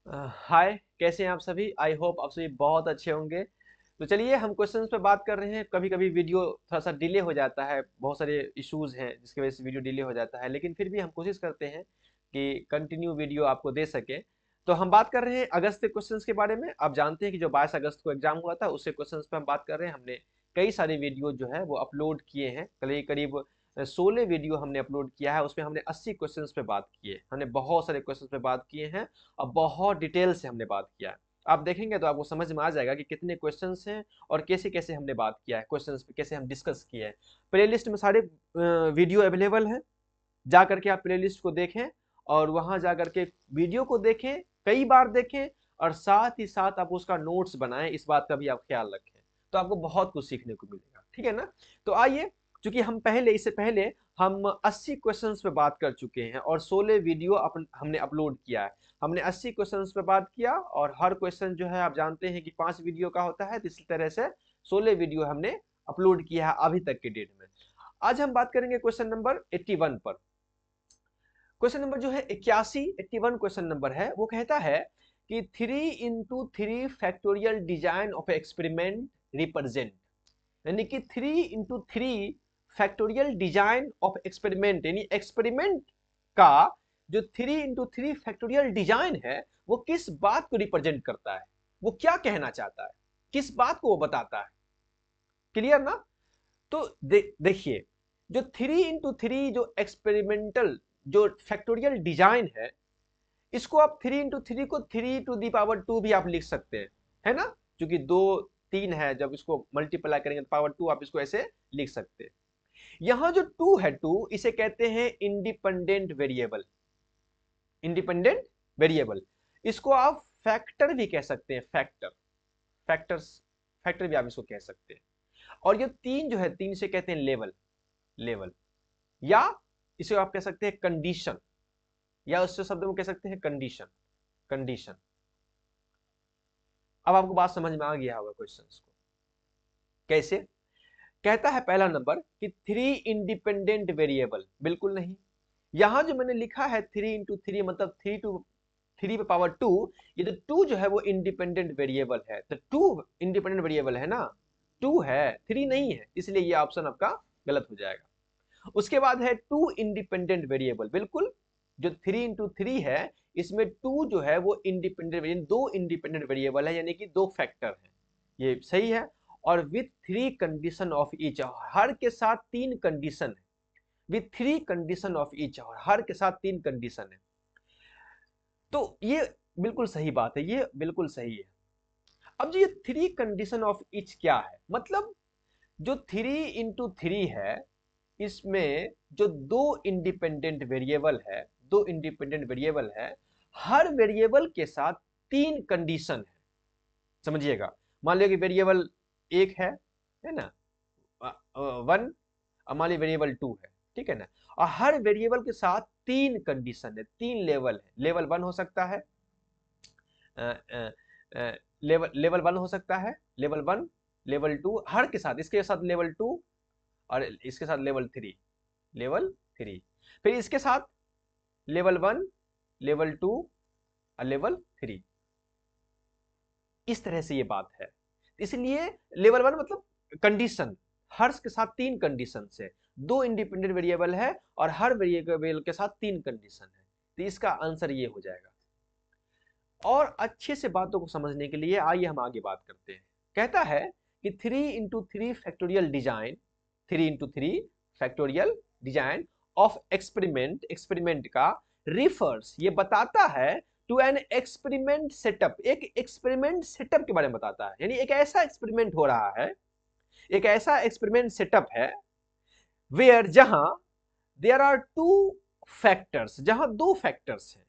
हाय, कैसे हैं आप सभी। आई होप आप सभी बहुत अच्छे होंगे। तो चलिए हम क्वेश्चंस पे बात कर रहे हैं। कभी कभी वीडियो थोड़ा सा डिले हो जाता है, बहुत सारे इश्यूज हैं जिसकी वजह से वीडियो डिले हो जाता है, लेकिन फिर भी हम कोशिश करते हैं कि कंटिन्यू वीडियो आपको दे सके। तो हम बात कर रहे हैं अगस्त के क्वेश्चंस के बारे में। आप जानते हैं कि जो 22 अगस्त को एग्जाम हुआ था उससे क्वेश्चंस पे हम बात कर रहे हैं। हमने कई सारे वीडियो जो है वो अपलोड किए हैं, करीब करीब 16 वीडियो हमने अपलोड किया है। उसमें हमने 80 क्वेश्चंस पे बात की है, हमने बहुत सारे क्वेश्चंस पे बात किए हैं और बहुत डिटेल से हमने बात किया है। आप देखेंगे तो आपको समझ में आ जाएगा कि कितने क्वेश्चंस हैं और कैसे कैसे हमने बात किया है, क्वेश्चंस पे कैसे हम डिस्कस किए हैं। प्लेलिस्ट में सारे वीडियो अवेलेबल हैं, जा करके आप प्लेलिस्ट को देखें और वहां जा करके वीडियो को देखें, कई बार देखें और साथ ही साथ आप उसका नोट्स बनाएं। इस बात का भी आप ख्याल रखें, तो आपको बहुत कुछ सीखने को मिलेगा। ठीक है ना। तो आइए, क्योंकि हम पहले इससे पहले हम 80 क्वेश्चंस पे बात कर चुके हैं और 16 वीडियो हमने अपलोड किया है। हमने 80 क्वेश्चंस पे बात किया और हर क्वेश्चन जो है आप जानते हैं कि 5 वीडियो का होता है, तो इसी तरह से 16 वीडियो हमने अपलोड किया है अभी तक के डेट में। आज हम बात करेंगे क्वेश्चन नंबर 81 पर। क्वेश्चन नंबर जो है 81, 81 क्वेश्चन नंबर है। वो कहता है कि 3 into 3 factorial design of experiment represent, यानी कि 3 into 3 factorial design of experiment, यानी एक्सपेरिमेंट का जो 3 into 3 फैक्टोरियल डिजाइन है वो किस बात को रिप्रेजेंट करता है, वो क्या कहना चाहता है, किस बात को वो बताता है। क्लियर ना। तो देखिए, जो 3 into 3 जो एक्सपेरिमेंटल जो फैक्टोरियल डिजाइन है, इसको आप 3 into 3 को 3 to the power 2 भी आप लिख सकते हैं, है ना। क्योंकि 2 3 है, जब इसको मल्टीप्लाई करेंगे तो पावर 2 आप इसको ऐसे लिख सकते हैं। यहां जो 2 है, 2 इसे कहते हैं इंडिपेंडेंट वेरिएबल। इंडिपेंडेंट वेरिएबल, इसको आप फैक्टर भी कह सकते हैं, फैक्टर, फैक्टर्स, फैक्टर भी आप इसको कह सकते हैं। और ये 3 जो है, 3 से कहते हैं लेवल, लेवल, या इसे आप कह सकते हैं कंडीशन, या उससे शब्द में कह सकते हैं कंडीशन, कंडीशन। अब आपको बात समझ में आ गया होगा क्वेश्चंस को कैसे। कहता है पहला नंबर कि 3 इंडिपेंडेंट वेरिएबल, बिल्कुल नहीं। यहां जो मैंने लिखा है 3 into 3 मतलब 3 to 3 पे पावर 2, ये जो 2 जो है वो इंडिपेंडेंट वेरिएबल है। तो 2 इंडिपेंडेंट वेरिएबल है ना, 2 है, 3 नहीं है, इसलिए ये ऑप्शन आपका गलत हो जाएगा। उसके बाद है 2 इंडिपेंडेंट वेरिएबल, बिल्कुल। जो 3 into 3 है, इसमें 2 जो है वो इंडिपेंडेंट वेरिएबल, 2 इंडिपेंडेंट वेरिएबल है, यानी कि 2 फैक्टर है, ये सही है। और विथ 3 कंडीशन ऑफ ईच, हर के साथ 3 कंडीशन है। विथ 3 कंडीशन ऑफ ईच, हर के साथ 3 कंडीशन है। तो ये बिल्कुल सही बात है, ये बिल्कुल सही है। अब जो ये 3 कंडीशन ऑफ ईच क्या है, मतलब जो 3 into 3 है, इसमें जो 2 इंडिपेंडेंट वेरिएबल है, 2 इंडिपेंडेंट वेरिएबल है, हर वेरिएबल के साथ 3 कंडीशन है। समझिएगा, मान लिया कि वेरिएबल 1 है ना, 1, और मान लीजिए वेरिएबल 2 है, ठीक है ना। और हर वेरिएबल के साथ 3 कंडीशन है, 3 लेवल है। लेवल 1 हो सकता है, लेवल 1 हो सकता है, लेवल 1, लेवल 2, हर के साथ, इसके साथ लेवल 2 और इसके साथ लेवल 3, लेवल 3, फिर इसके साथ लेवल 1, लेवल 2 और लेवल 3। इस तरह से ये बात है। इसलिए लेवल 1 मतलब कंडीशन, हर के साथ 3 कंडीशन है, 2 इंडिपेंडेंट वेरिएबल है और हर वेरिएबल के साथ 3 कंडीशन है। तो इसका आंसर ये हो जाएगा। और अच्छे से बातों को समझने के लिए आइए हम आगे बात करते हैं। कहता है कि 3 into 3 factorial design of experiment, experiment का रिफर्स, ये बताता है टू एन एक्सपेरिमेंट सेटअप, एक एक्सपेरिमेंट सेटअप के बारे में बताता है। यानी एक ऐसा एक्सपेरिमेंट हो रहा है, एक ऐसा एक्सपेरिमेंट सेटअप है वेयर, जहां देयर आर 2 फैक्टर्स, जहां 2 फैक्टर्स हैं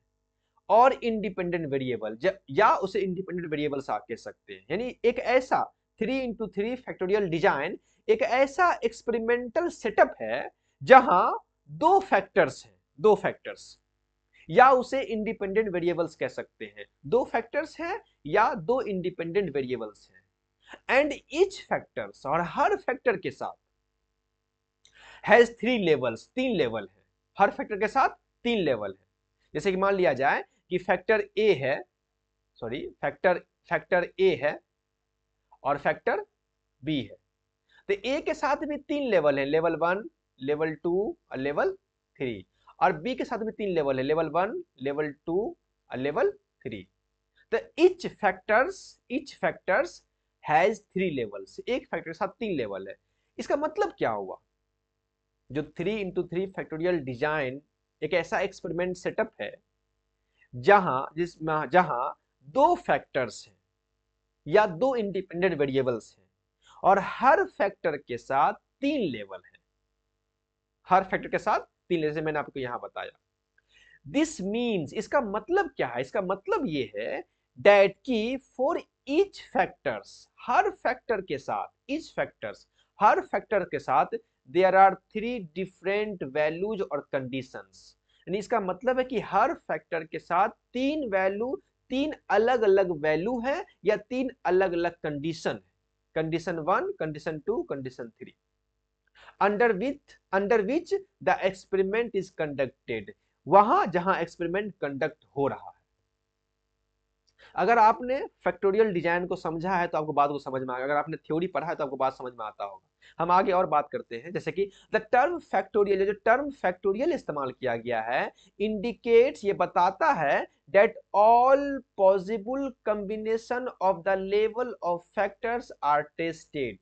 और इंडिपेंडेंट वेरिएबल, या उसे इंडिपेंडेंट वेरिएबल कह सकते हैं। यानी एक ऐसा 3 into 3 फैक्टोरियल डिजाइन, एक ऐसा एक्सपेरिमेंटल सेटअप है जहां 2 फैक्टर्स हैं, 2 फैक्टर्स, या उसे इंडिपेंडेंट वेरिएबल्स कह सकते हैं। 2 फैक्टर्स हैं या 2 इंडिपेंडेंट वेरिएबल्स हैं। एंड ईच फैक्टर्स, और हर फैक्टर के साथ हैज 3 लेवल्स, 3 लेवल है, हर फैक्टर के साथ 3 लेवल है। जैसे कि मान लिया जाए कि फैक्टर ए है, सॉरी फैक्टर फैक्टर ए है और फैक्टर बी है। तो ए के साथ भी 3 लेवल है, लेवल 1, लेवल 2 और लेवल 3, और बी के साथ भी 3 लेवल है, लेवल 1, लेवल 2 और लेवल 3। तो each factors हैज 3 लेवल्स, एक फैक्टर के साथ 3 लेवल है। इसका मतलब क्या हुआ, जो 3 into 3 फैक्टोरियल डिजाइन एक ऐसा एक्सपेरिमेंट सेटअप है जहां 2 फैक्टर्स हैं या 2 इंडिपेंडेंट वेरिएबल्स हैं और हर फैक्टर के साथ 3 लेवल है, हर फैक्टर के साथ 3 लेवल, जैसे मैंने आपको यहां बताया। दिस मीन्स, इसका मतलब क्या है, इसका मतलब ये है डेट की for each factors, her factor के साथ, ईच फैक्टर्स, हर फैक्टर के साथ देयर आर 3 डिफरेंट वैल्यूज और कंडीशंस। यानी इसका मतलब है कि हर फैक्टर के साथ 3 वैल्यू, 3 अलग अलग वैल्यू है या 3 अलग अलग कंडीशन है, condition 1, condition 2, condition 3, under which the experiment is conducted, वहां जहां एक्सपेरिमेंट कंडक्ट हो रहा है। अगर आपने फैक्टोरियल डिजाइन को समझा है तो आपको बात को समझ में आएगा, अगर आपने थ्योरी पढ़ा है तो आपको बात समझ में आता होगा। हम आगे और बात करते हैं, जैसे कि द टर्म फैक्टोरियल, जो टर्म फैक्टोरियल इस्तेमाल किया गया है, इंडिकेट्स, ये बताता है that all possible combination of the level of factors are tested.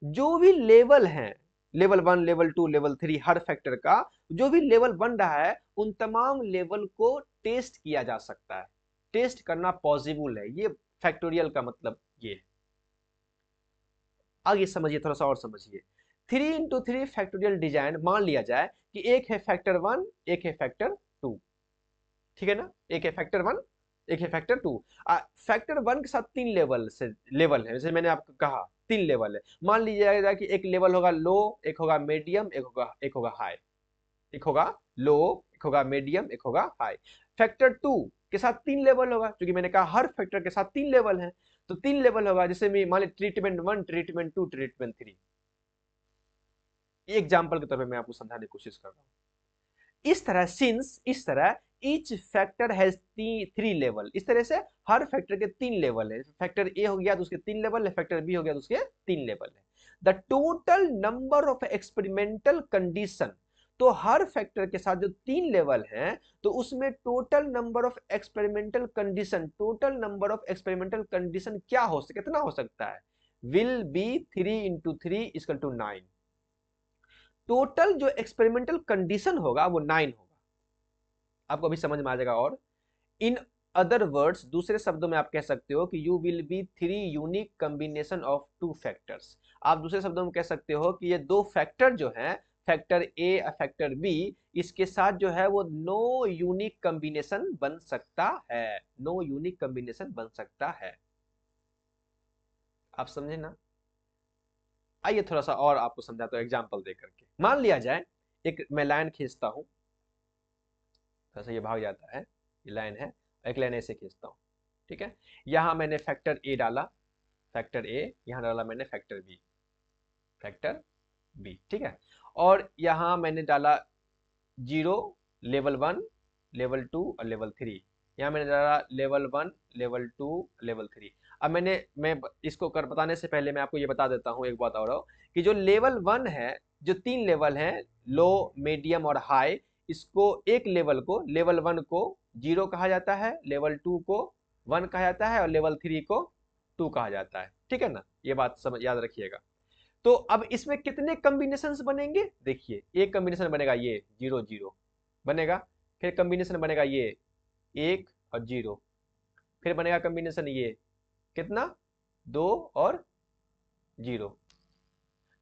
जो भी लेवल है, लेवल 1, लेवल 2, लेवल 3, हर फैक्टर का जो भी लेवल बन रहा है उन तमाम लेवल को टेस्ट किया जा सकता है, टेस्ट करना पॉसिबल है, ये फैक्टोरियल का मतलब ये है। आगे समझिए, थोड़ा सा और समझिए। 3 into 3 फैक्टोरियल डिजाइन, मान लिया जाए कि एक है फैक्टर 1, एक है फैक्टर 2, ठीक है ना, एक है फैक्टर 1, एक है फैक्टर 2। फैक्टर 1 के साथ 3 लेवल है, जैसे मैंने आपको कहा 3 लेवल है। मान लीजिएगा कि एक लेवल होगा लो, एक होगा मीडियम, एक होगा हाई, एक होगा लो, एक होगा मीडियम, एक होगा हाई। फैक्टर 2 के साथ 3 लेवल होगा, क्योंकि मैंने कहा हर फैक्टर के साथ 3 लेवल है, तो 3 लेवल होगा, जैसे मैं मान ली ट्रीटमेंट 1, ट्रीटमेंट 2, ट्रीटमेंट 3। एग्जाम्पल के तौर पर मैं आपको समझाने की कोशिश कर रहा हूं। इस तरह ईच फैक्टर हैज 3 लेवल, इस तरह से हर फैक्टर के 3 लेवल है। फैक्टर ए हो गया तो उसके 3 लेवल है, फैक्टर बी हो गया तो उसके 3 लेवल है। The total number of experimental condition, तो हर फैक्टर के साथ जो 3 लेवल हैं तो उसमें total number of experimental condition, total number of experimental condition क्या हो सकता, कितना हो सकता है, will be 3 into 3 equal to 9। Total जो एक्सपेरिमेंटल कंडीशन होगा वो 9 होगा, आपको अभी समझ में आ जाएगा। और इन अदर वर्ड्स, दूसरे शब्दों में आप कह सकते हो कि you will be 3 unique combination of 2 factors. आप दूसरे शब्दों में कह सकते हो कि ये 2 फैक्टर जो हैं, फैक्टर ए और फैक्टर बी, इसके साथ जो है वो नो यूनिक कॉम्बिनेशन बन सकता है, नो यूनिक कॉम्बिनेशन बन सकता है। आप समझे ना। आइए थोड़ा सा और आपको समझाता हूँ एग्जाम्पल दे करके। मान लिया जाए एक मैं लाइन खींचता हूँ, थोड़ा सा ये भाग जाता है, ये लाइन है, एक लाइन ऐसे खींचता हूँ, ठीक है। यहां मैंने फैक्टर ए डाला, फैक्टर ए, यहां डाला मैंने फैक्टर बी, फैक्टर बी, ठीक है। और यहां मैंने डाला 0, लेवल 1, लेवल 2 और लेवल 3। यहां मैंने डाला लेवल 1, लेवल 2, लेवल 3। अब मैं इसको कर बताने से पहले मैं आपको ये बता देता हूँ एक बात और हो, कि जो लेवल 1 है, जो 3 लेवल है, लो, मीडियम और हाई, इसको एक लेवल को, लेवल 1 को 0 कहा जाता है, लेवल 2 को 1 कहा जाता है और लेवल 3 को 2 कहा जाता है, ठीक है ना। ये बात समझ याद रखिएगा। तो अब इसमें कितने कॉम्बिनेशंस बनेंगे, देखिए एक कॉम्बिनेशन बनेगा ये 0 0 बनेगा, फिर कॉम्बिनेशन बनेगा ये 1 और 0, फिर बनेगा कॉम्बिनेशन ये कितना 2 और 0,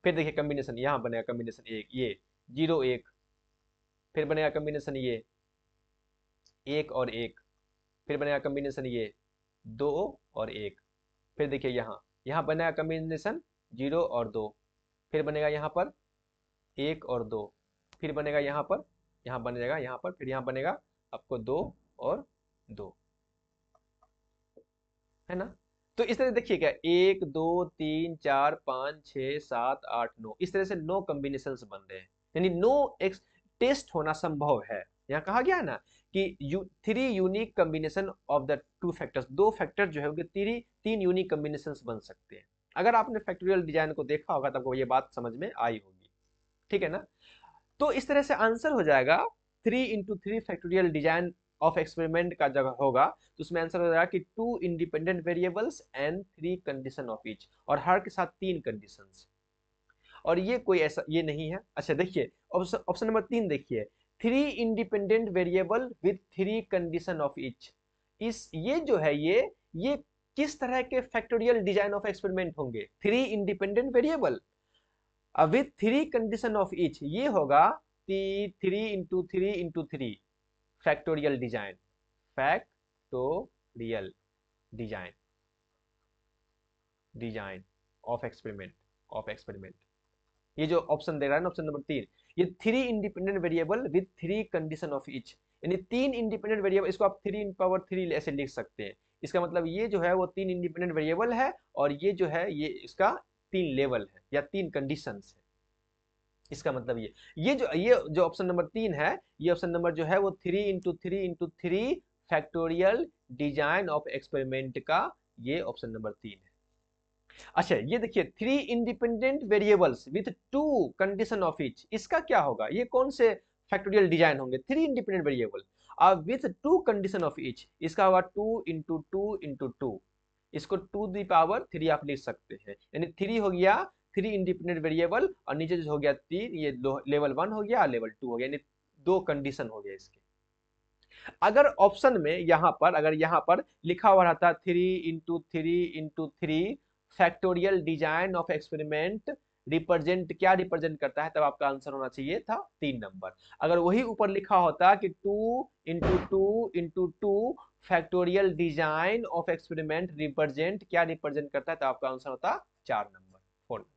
फिर देखिए कॉम्बिनेशन यहां बनेगा कॉम्बिनेशन एक ये 0 1, फिर बनेगा कॉम्बिनेशन ये 1 और 1, फिर बनेगा कॉम्बिनेशन ये 2 और 1, फिर देखिए यहाँ यहाँ बनेगा कॉम्बिनेशन 0 और 2, फिर बनेगा यहाँ पर 1 और 2, फिर बनेगा यहाँ पर, यहाँ बन जाएगा यहाँ पर, फिर यहाँ बनेगा आपको 2 और 2, है ना। तो इस तरह देखिए क्या 1 2 3 4 5 6 7 8 9, इस तरह से 9 कॉम्बिनेशंस बन रहे हैं, यानी 9 टेस्ट होना संभव है। यहाँ कहा गया है ना कि three unique combination of the two factors, दो फैक्टर जो है उनके तीन यूनिक कॉम्बिनेशन बन सकते हैं। अगर आपने फैक्टोरियल डिजाइन को देखा होगा तो आपको ये बात समझ में आई होगी, ठीक है ना। तो इस तरह से आंसर हो जाएगा 3 × 3 फैक्टोरियल डिजाइन ऑफ एक्सपेरिमेंट का जगह होगा, तो उसमें आंसर हो जाएगा कि 2 independent variables and 3 condition of each, और हर के साथ 3 कंडीशंस। और ये कोई ऐसा ये नहीं है। अच्छा देखिए ऑप्शन नंबर 3 देखिए, 3 independent variable with 3 condition of each. इस ये जो है ये किस तरह के फैक्टोरियल डिजाइन ऑफ एक्सपेरिमेंट होंगे? 3 independent variable with 3 condition of each, ये होगा 3 × 3 × 3 factorial design, factorial design design of experiment. ये जो ऑप्शन दे रहा है ना, ऑप्शन नंबर 3, ये 3 independent variable with 3 condition of each, यानी 3 इंडिपेंडेंट वेरिएबल, इसको आप 3 × 3 ऐसे लिख सकते हैं। इसका मतलब ये जो है वो 3 इंडिपेंडेंट वेरिएबल है, और ये जो है ये इसका 3 लेवल है या 3 कंडीशंस है। इसका मतलब ये जो ऑप्शन नंबर 3 है, ये ऑप्शन नंबर जो है वो 3 × 3 × 3 फैक्टोरियल डिजाइन ऑफ एक्सपेरिमेंट का ये ऑप्शन नंबर 3 है। अच्छा ये देखिए 3 independent variables with 2 condition of each, इसका क्या होगा? ये कौन से फैक्टोरियल डिजाइन होंगे? 3 independent variable with 2 condition of each, इसका होगा 2 × 2 × 2, इसको 2⁻³ आप लिख सकते हैं, यानी 3 हो गया 3 इंडिपेंडेंट वेरिएबल, और नीचे जो हो गया 3, ये लेवल 1 हो गया, लेवल 2 हो गया, यानी 2 कंडीशन हो गया इसके। अगर ऑप्शन में अगर यहाँ पर लिखा हुआ रहता 3 × 3 × 3 फैक्टोरियल डिजाइन ऑफ एक्सपेरिमेंट क्या रिप्रेजेंट करता है, तब आपका आंसर होना चाहिए था 3 नंबर। अगर वही ऊपर लिखा होता कि 2 × 2 × 2 फैक्टोरियल डिजाइन ऑफ एक्सपेरिमेंट क्या रिप्रेजेंट करता है, तब आपका आंसर होता 4 नंबर, 4 नंबर।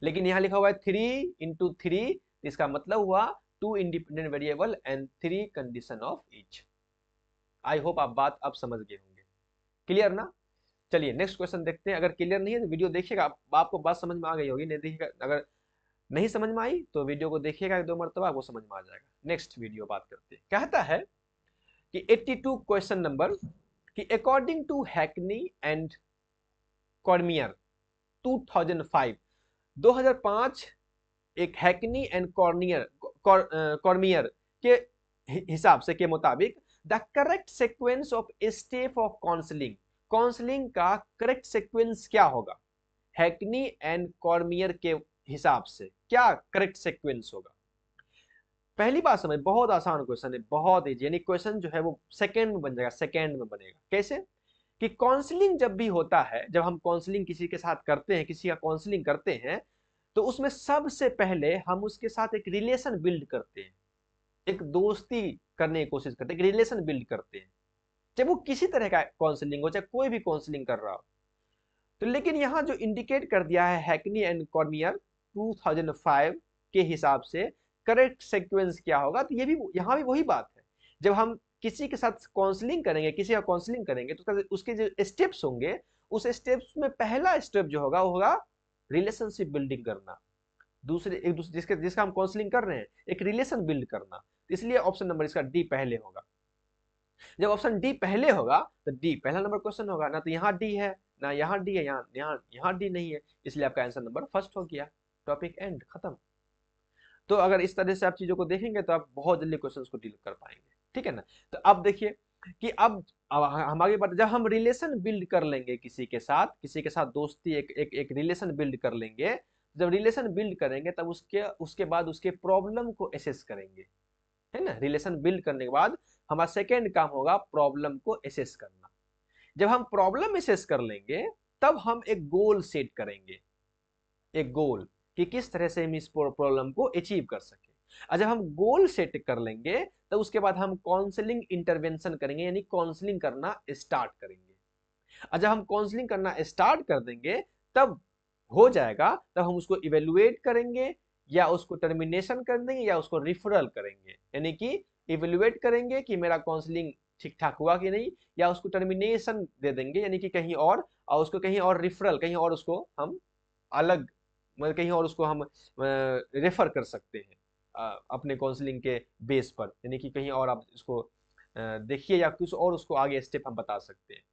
लेकिन यहाँ लिखा हुआ है 3 × 3, इसका मतलब हुआ 2 independent variable and 3 condition of each. I hope आप बात अब समझ गए होंगे, क्लियर ना। चलिए नेक्स्ट क्वेश्चन देखते हैं। अगर क्लियर नहीं है तो वीडियो देखिएगा, आपको बात समझ में आ गई होगी। नहीं देखिएगा, अगर नहीं समझ में आई तो वीडियो को देखिएगा 2 मरतबा, आपको समझ में आ जाएगा। नेक्स्ट वीडियो बात करते हैं। कहता है कि 82 क्वेश्चन नंबर, कि according to Hackney and Cormier 2005 एक हैकनी एंड कॉर्मियर के हिसाब से के मुताबिक the correct sequence of step of counselling का करेक्ट सीक्वेंस क्या होगा? हैकनी एंड कॉर्मियर के हिसाब से क्या करेक्ट सीक्वेंस होगा? पहली बात समझ, बहुत आसान क्वेश्चन है, बहुत इजी, यानी क्वेश्चन जो है वो सेकंड में बन जाएगा, सेकंड में बनेगा। कैसे? कि काउंसलिंग जब भी होता है, जब हम काउंसलिंग किसी के साथ करते हैं, किसी का काउंसलिंग करते हैं, तो उसमें सबसे पहले हम उसके साथ एक रिलेशन बिल्ड करते हैं, एक दोस्ती करने की कोशिश करते हैं, एक रिलेशन बिल्ड करते हैं, चाहे वो किसी तरह का काउंसलिंग हो, चाहे कोई भी काउंसलिंग कर रहा हो। तो लेकिन यहाँ जो इंडिकेट कर दिया है हैकनी एंड कॉर्मियर 2005 के हिसाब से करेक्ट सीक्वेंस क्या होगा, तो ये भी यहाँ भी वही बात है। जब हम किसी के साथ काउंसलिंग करेंगे, किसी का काउंसलिंग करेंगे, तो उसके जो स्टेप्स होंगे, उस स्टेप्स में पहला स्टेप जो होगा वो होगा रिलेशनशिप बिल्डिंग करना, एक दूसरे जिसका हम काउंसलिंग कर रहे हैं, एक रिलेशन बिल्ड करना। इसलिए ऑप्शन नंबर इसका डी पहले होगा। जब ऑप्शन डी पहले होगा तो डी पहला नंबर क्वेश्चन होगा, ना तो यहाँ डी है, ना यहाँ डी है, यहाँ डी नहीं है, इसलिए आपका आंसर नंबर फर्स्ट हो गया। टॉपिक एंड, खत्म। तो अगर इस तरह से आप चीजों को देखेंगे तो आप बहुत जल्दी क्वेश्चन को डील कर पाएंगे, ठीक है ना। तो अब देखिए कि अब हम आगे बढ़ते, जब हम रिलेशन बिल्ड कर लेंगे किसी के साथ दोस्ती, एक रिलेशन बिल्ड कर लेंगे, जब रिलेशन बिल्ड करेंगे तब उसके बाद उसके प्रॉब्लम को एसेस करेंगे, है ना। रिलेशन बिल्ड करने के बाद हमारा सेकेंड काम होगा प्रॉब्लम को एसेस करना। जब हम प्रॉब्लम एसेस कर लेंगे तब हम एक गोल सेट करेंगे, एक गोल कि किस तरह से हम इस प्रॉब्लम को अचीव कर सके। और जब हम गोल सेट कर लेंगे तो उसके बाद हम काउंसलिंग इंटरवेंशन करेंगे, यानी काउंसलिंग करना स्टार्ट करेंगे। और जब हम काउंसलिंग करना स्टार्ट कर देंगे तब हो जाएगा, तब हम उसको इवेलुएट करेंगे, या उसको टर्मिनेशन कर देंगे, या उसको रिफरल करेंगे। यानी कि इवेलुएट करेंगे कि मेरा काउंसलिंग ठीक ठाक हुआ कि नहीं, या उसको टर्मिनेशन दे देंगे, यानी कि कहीं और उसको कहीं और रिफरल, कहीं और उसको हम अलग, मतलब कहीं और उसको हम रेफर कर सकते हैं, अपने काउंसलिंग के बेस पर, यानी कि कहीं और आप इसको देखिए या कुछ और उसको आगे स्टेप हम बता सकते हैं।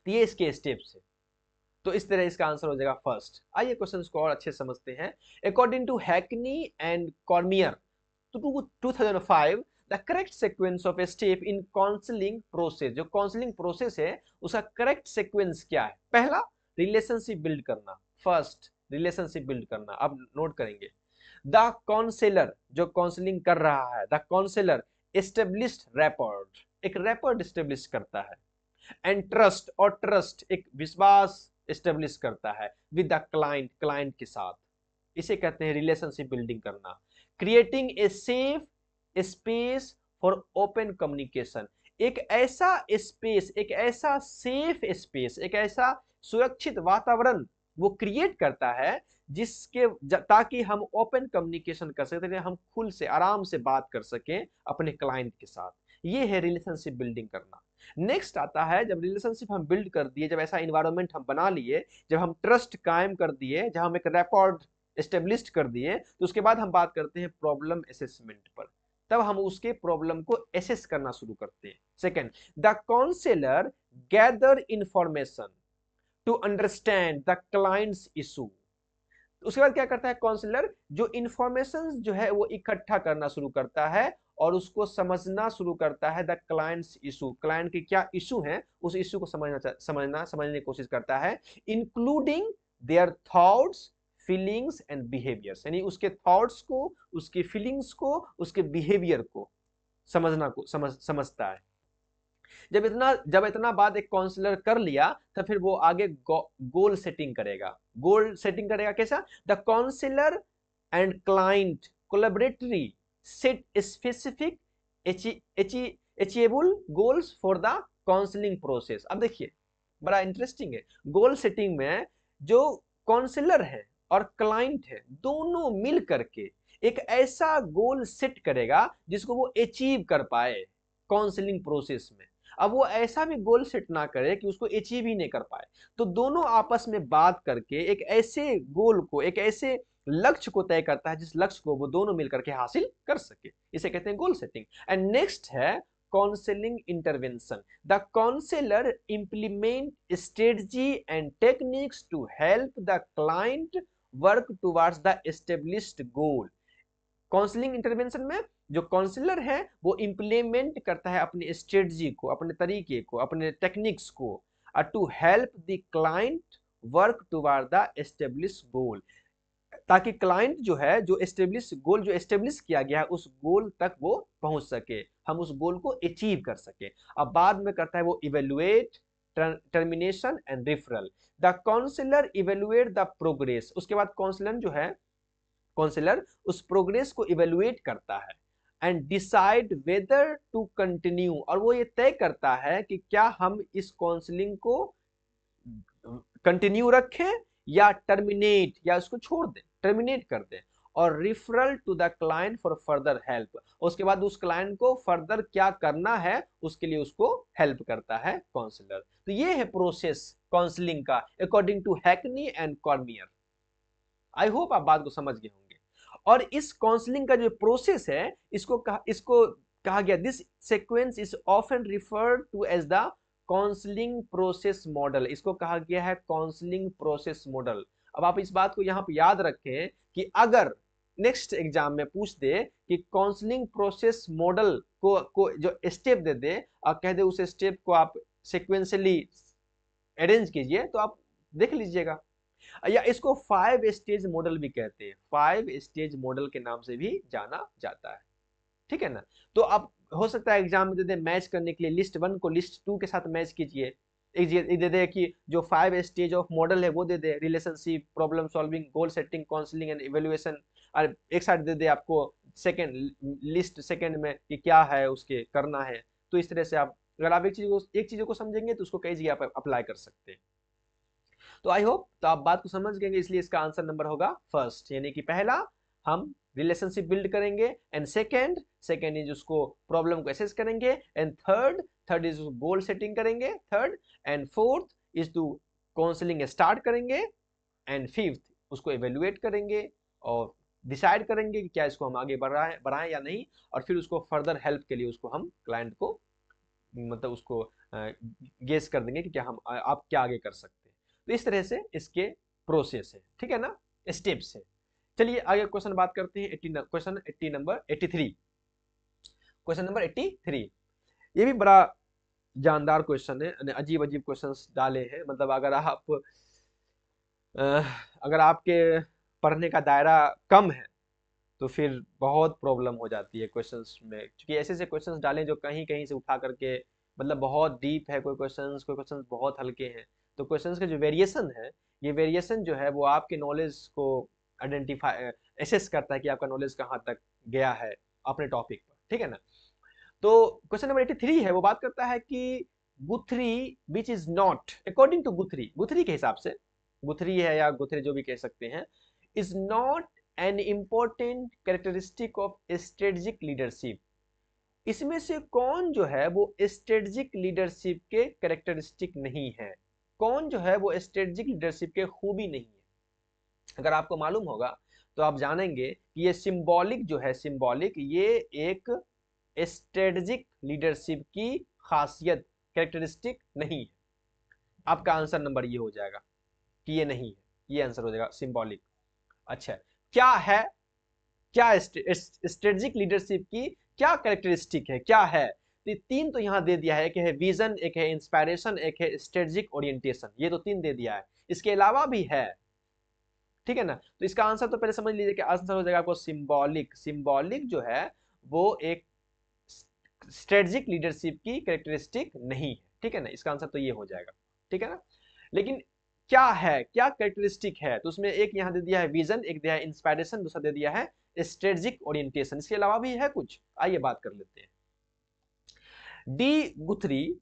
तो ये इसके स्टेप्स है। तो इस तरह इसका आंसर हो जाएगा फर्स्ट। आइए क्वेश्चन को और अच्छे से समझते हैं। According to Hackney and Cormier to 2005 the correct sequence of a step in counselling process, जो काउंसलिंग प्रोसेस है उसका करेक्ट सीक्वेंस क्या है? पहला, रिलेशनशिप बिल्ड करना। फर्स्ट, रिलेशनशिप बिल्ड करना। अब नोट करेंगे, द काउंसलर, जो काउंसलिंग कर रहा है, द काउंसलर एस्टेब्लिश्ड रैपर्ड, एक रैपर्ड एस्टेब्लिश करता है। एंड ट्रस्ट, और ट्रस्ट एक विश्वास एस्टेब्लिश करता है विद द क्लाइंट, क्लाइंट के साथ। इसे कहते हैं रिलेशनशिप बिल्डिंग करना। Creating a safe space for open communication, एक ऐसा स्पेस, एक ऐसा सेफ स्पेस, एक ऐसा सुरक्षित वातावरण वो क्रिएट करता है जिसके ताकि हम ओपन कम्युनिकेशन कर सकें, हम खुल से आराम से बात कर सकें अपने क्लाइंट के साथ। ये है रिलेशनशिप बिल्डिंग करना। नेक्स्ट आता है, जब रिलेशनशिप हम बिल्ड कर दिए, जब ऐसा इन्वायरमेंट हम बना लिए, जब हम ट्रस्ट कायम कर दिए, जब हम एक रैपर्ड एस्टेब्लिश कर दिए, तो उसके बाद हम बात करते हैं प्रॉब्लम असेसमेंट पर। तब हम उसके प्रॉब्लम को असेस करना शुरू करते हैं। Second, the counsellor gather information to understand the clients issue. उसके बाद क्या करता है काउंसलर? जो इंफॉर्मेशन जो है वो इकट्ठा करना शुरू करता है और उसको समझना शुरू करता है द क्लाइंट्स इशू, क्लाइंट के क्या इशू हैं उस इशू को समझने की कोशिश करता है, including their thoughts, feelings and behaviours, यानी उसके थॉट्स को, उसके फीलिंग्स को, उसके बिहेवियर को समझता है। जब इतना बात एक काउंसलर कर लिया तो फिर वो आगे गोल सेटिंग करेगा। गोल सेटिंग करेगा कैसा? The counsellor and client collaboratory set specific achievable goals for the counselling process. अब देखिए बड़ा इंटरेस्टिंग है, गोल सेटिंग में जो काउंसलर है और क्लाइंट है दोनों मिल करके एक ऐसा गोल सेट करेगा जिसको वो अचीव कर पाए काउंसलिंग प्रोसेस में। अब वो ऐसा भी गोल सेट ना करे कि उसको अचीव ही नहीं कर पाए, तो दोनों आपस में बात करके एक ऐसे गोल को, एक ऐसे लक्ष्य को तय करता है जिस लक्ष्य को वो दोनों मिलकर के हासिल कर सके। इसे कहते हैं गोल सेटिंग। एंड नेक्स्ट है counselling intervention. The counsellor implement strategy and techniques to help the client work towards the established goal. Counselling intervention में जो काउंसलर है वो इंप्लीमेंट करता है अपनी स्ट्रेटजी को, अपने तरीके को, अपने टेक्निक्स को, to help the client work toward the establish goal, ताकि क्लाइंट जो है, जो एस्टेब्लिश गोल जो एस्टेब्लिश किया गया है उस गोल तक वो पहुंच सके, हम उस गोल को अचीव कर सके। अब बाद में करता है वो evaluate, termination and referral. The counsellor evaluate the progress, उसके बाद काउंसलर जो है, काउंसलर उस प्रोग्रेस को इवेलुएट करता है and decide whether to continue, और वो ये तय करता है कि क्या हम इस काउंसलिंग को कंटिन्यू रखें या टर्मिनेट, या उसको छोड़ दें, टर्मिनेट कर दें। और referral to the client for further help, उसके बाद उस क्लाइंट को फर्दर क्या करना है उसके लिए उसको हेल्प करता है काउंसलर। तो ये है प्रोसेस काउंसलिंग का according to Hackney and Cormier. I hope आप बात को समझ गए होंगे। और इस काउंसलिंग का जो प्रोसेस है इसको कहा गया, this sequence is often referred to as the counselling process model. इसको कहा गया है काउंसलिंग प्रोसेस मॉडल। अब आप इस बात को यहाँ पे याद रखें कि अगर नेक्स्ट एग्जाम में पूछ दे कि काउंसलिंग प्रोसेस मॉडल को जो स्टेप दे दे और कह दे उस स्टेप को आप सिक्वेंशियली अरेंज कीजिए, तो आप देख लीजिएगा। या इसको 5 स्टेज मॉडल भी कहते हैं, 5 स्टेज मॉडल के नाम से भी जाना जाता है। ठीक है ना? तो आप हो सकता है एग्जाम में दे दे मैच करने के लिए लिस्ट 1 को लिस्ट 2 के साथ मैच कीजिए, एक दे दे कि जो 5 स्टेज ऑफ मॉडल है वो दे दे, relationship, problem solving, goal setting, counselling and evaluation, और एक साइड दे दे आपको सेकंड लिस्ट सेकंड में कि क्या है उसके करना है। तो इस तरह से आप अगर आप एक चीज को समझेंगे तो उसको कई जगह पर अप्लाई कर सकते हैं। तो आई होप तो आप बात को समझ गए, इसलिए इसका आंसर नंबर होगा फर्स्ट, यानी कि पहला हम रिलेशनशिप बिल्ड करेंगे, एंड सेकंड इज उसको प्रॉब्लम को एसेस करेंगे, and third is goal setting करेंगे, third and fourth is to counselling start करेंगे, एंड फिफ्थ उसको इवेल्युएट करेंगे, और डिसाइड करेंगे कि क्या इसको हम आगे बढ़ाएं या नहीं, और फिर उसको फर्दर हेल्प के लिए उसको हम क्लाइंट को मतलब उसको गेस कर देंगे कि क्या हम आप क्या आगे कर सकते हैं। तो इस तरह से इसके प्रोसेस है, ठीक है ना, स्टेप्स है। चलिए आगे क्वेश्चन बात करते हैं। Question 80 number 83। क्वेश्चन नंबर 83 ये भी बड़ा जानदार क्वेश्चन है, अजीब अजीब क्वेश्चंस डाले हैं। मतलब अगर आपके पढ़ने का दायरा कम है तो फिर बहुत प्रॉब्लम हो जाती है क्वेश्चंस में, क्योंकि ऐसे ऐसे क्वेश्चंस डालें जो कहीं कहीं से उठा करके मतलब बहुत डीप है कोई क्वेश्चंस बहुत हल्के हैं। तो क्वेश्चंस के जो वेरिएशन है, ये वेरिएशन जो है वो आपके नॉलेज को आइडेंटिफाई एसेस करता है कि आपका नॉलेज कहाँ तक गया है अपने टॉपिक पर, ठीक है ना। तो क्वेश्चन नंबर 83 है, वो बात करता है कि Guthrie which is not according to Guthrie, Guthrie के हिसाब से, गुथरी है या गुथरी जो भी कह सकते हैं, is not an important characteristic of strategic leadership. इसमें से कौन जो है वो स्ट्रेटेजिक लीडरशिप के कैरेक्टरिस्टिक नहीं है, कौन जो है वो स्ट्रेटेजिक लीडरशिप के खूबी नहीं है। अगर आपको मालूम होगा तो आप जानेंगे कि ये सिंबॉलिक जो है, सिंबॉलिक ये एक स्ट्रेटेजिक लीडरशिप की खासियत कैरेक्टरिस्टिक नहीं है। आपका आंसर नंबर ये हो जाएगा कि ये नहीं है, ये आंसर हो जाएगा सिंबॉलिक। अच्छा, क्या है, क्या स्ट्रेटेजिक लीडरशिप की क्या कैरेक्टरिस्टिक है, क्या है। तो तीन तो यहां दे दिया है, एक है विजन, एक है इंस्पायरेशन, एक है स्ट्रेटेजिक ओरिएंटेशन, ये तो तीन दे दिया है। इसके अलावा भी है, ठीक है ना। तो इसका आंसर तो पहले समझ लीजिए कि आंसर हो जाएगा आपको सिंबॉलिक। सिंबॉलिक जो है वो एक स्ट्रेटेजिक लीडरशिप की कैरेक्टरिस्टिक नहीं है, ठीक है ना। इसका आंसर तो ये हो जाएगा, ठीक है ना। लेकिन क्या है, क्या कैरेक्टरिस्टिक है, तो उसमें एक यहां दे दिया है विजन, एक दिया है इंस्पायरेशन, दूसरा दे दिया है स्ट्रेटेजिक ओरिएंटेशन। इसके अलावा भी है कुछ, आइए बात कर लेते हैं। डी गुथरी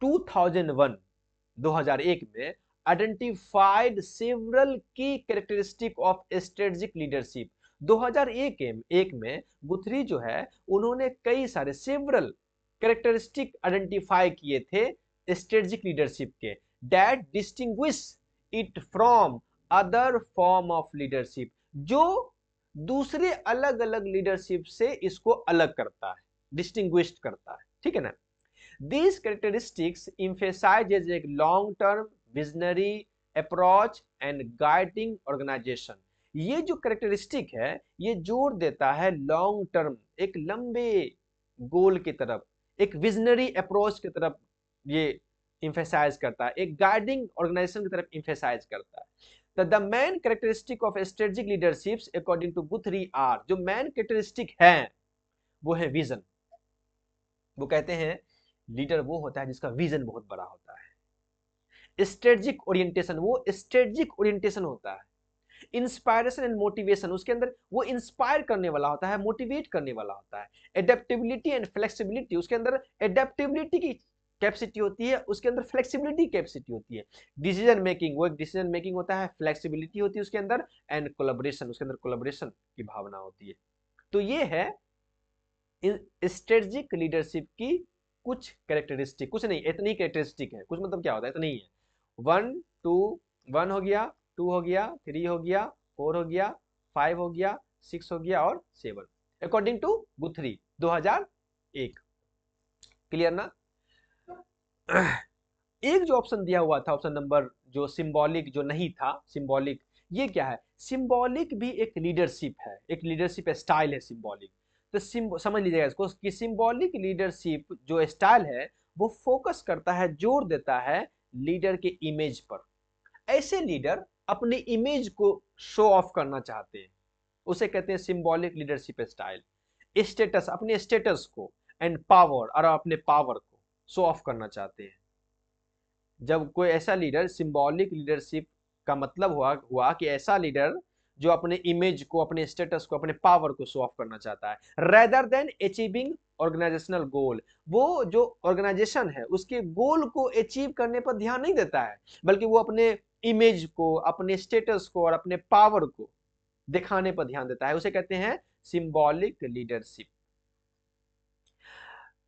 2001 2001 में आइडेंटिफाइड सेवरल की कैरेक्टरिस्टिक ऑफ स्ट्रेटेजिक लीडरशिप। 2001 में गुथरी जो है उन्होंने कई सारे सेवरल कैरेक्टरिस्टिक आइडेंटिफाई किए थे स्ट्रेटेजिक लीडरशिप के, that distinguish it from other form of leadership, जो दूसरे अलग अलग लीडरशिप से इसको अलग करता है, डिस्टिंग्विश करता है, ठीक है ना। These characteristics emphasizes a long-term visionary approach and guiding organization। ये जो कैरेक्टरिस्टिक है ये जोर देता है लॉन्ग टर्म, एक लंबे गोल की तरफ, एक विजनरी अप्रोच की तरफ ये इंफेसाइज करता है, एक गाइडिंग ऑर्गेनाइजेशन की तरफ इंफेसाइज करता है। The main characteristic of strategic leaderships according to Guthrie are, जो मेन कैरेक्टरिस्टिक है वो है विजन। वो कहते हैं लीडर वो होता है जिसका विजन बहुत बड़ा होता है। स्ट्रेटेजिक ओरिएंटेशन, वो स्ट्रेटेजिक ओरिएंटेशन होता है। इंस्पायरेशन एंड मोटिवेशन, उसके अंदर वो इंस्पायर करने वाला होता है, मोटिवेट करने वाला होता है। एडेप्टेबिलिटी एंड फ्लेक्सिबिलिटी, उसके अंदर एडेप्टेबिलिटी की कैपेसिटी होती है, उसके अंदर फ्लेक्सिबिलिटी कैपेसिटी होती है। डिसीजन मेकिंग, वो एक डिसीजन मेकिंग होता है, फ्लेक्सिबिलिटी होती है उसके अंदर, एंड कोलैबोरेशन, उसके अंदर कोलैबोरेशन की भावना होती है। तो ये है स्ट्रेटेजिक लीडरशिप की कुछ कैरेक्टरिस्टिक, कुछ नहीं इतनी कैरेक्टरिस्टिक है, कुछ मतलब क्या होता है इतना ही है। 1 हो गया, 2 हो गया, 3 हो गया, 4 हो गया, 5 हो गया, 6 हो गया और 7 अकॉर्डिंग टू गुथरी 2001। क्लियर ना। एक जो ऑप्शन दिया हुआ था, ऑप्शन नंबर जो सिंबॉलिक जो नहीं था, सिंबॉलिक ये क्या है, सिंबॉलिक भी एक लीडरशिप है, एक लीडरशिप स्टाइल है सिंबॉलिक। तो समझ लीजिएगा इसको कि सिंबॉलिक लीडरशिप जो स्टाइल है वो फोकस करता है, जोर देता है लीडर के इमेज पर। ऐसे लीडर अपने इमेज को शो ऑफ करना चाहते हैं, उसे कहते हैं सिंबॉलिक लीडरशिप स्टाइल। स्टेटस, अपने स्टेटस को, एंड पावर, और अपने पावर को शो ऑफ करना चाहते हैं। जब कोई ऐसा लीडर, सिंबॉलिक लीडरशिप का मतलब हुआ कि ऐसा लीडर जो अपने इमेज को, अपने स्टेटस को, अपने पावर को शो ऑफ करना चाहता है, रेदर देन अचीविंग ऑर्गेनाइजेशनल गोल। वो जो ऑर्गेनाइजेशन है उसके गोल को अचीव करने पर ध्यान नहीं देता है, बल्कि वो अपने इमेज को, अपने स्टेटस को और अपने पावर को दिखाने पर ध्यान देता है, उसे कहते हैं सिंबॉलिक लीडरशिप।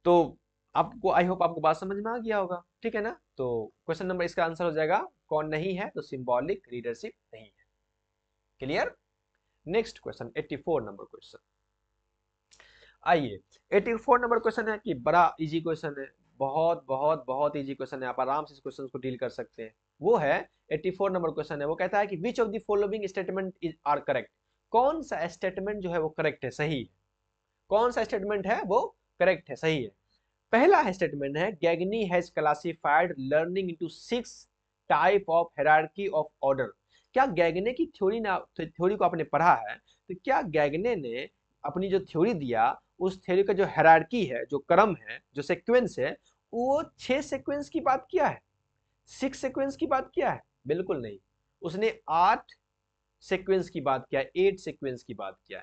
तो आपको, आई होप आपको बात समझ में आ गया होगा, ठीक है ना। तो क्वेश्चन नंबर इसका आंसर हो जाएगा कौन नहीं है, तो सिंबॉलिक लीडरशिप नहीं है। Clear. Next question 84 number question. आइए 84 नंबर क्वेश्चन है कि बड़ा इजी क्वेश्चन है, बहुत बहुत बहुत इजी क्वेश्चन है, आप आराम से इस क्वेश्चन को डील कर सकते हैं। वो है 84 नंबर क्वेश्चन है, वो कहता है कि which of the following statement is are correct. कौन सा स्टेटमेंट जो है वो करेक्ट है, सही है। कौन सा स्टेटमेंट है वो करेक्ट है, सही है। पहला स्टेटमेंट है Gagne has classified learning into 6 type of hierarchy of order. क्या गैगने की थ्योरी को आपने पढ़ा है, तो क्या गैगने ने अपनी जो थ्योरी दिया उस थ्योरी का जो हायरार्की है, जो क्रम है, जो सीक्वेंस है, वो 6 सीक्वेंस की बात किया है, 6 सीक्वेंस की बात किया है? बिल्कुल नहीं। उसने 8 सीक्वेंस की बात किया है, 8 सीक्वेंस की बात किया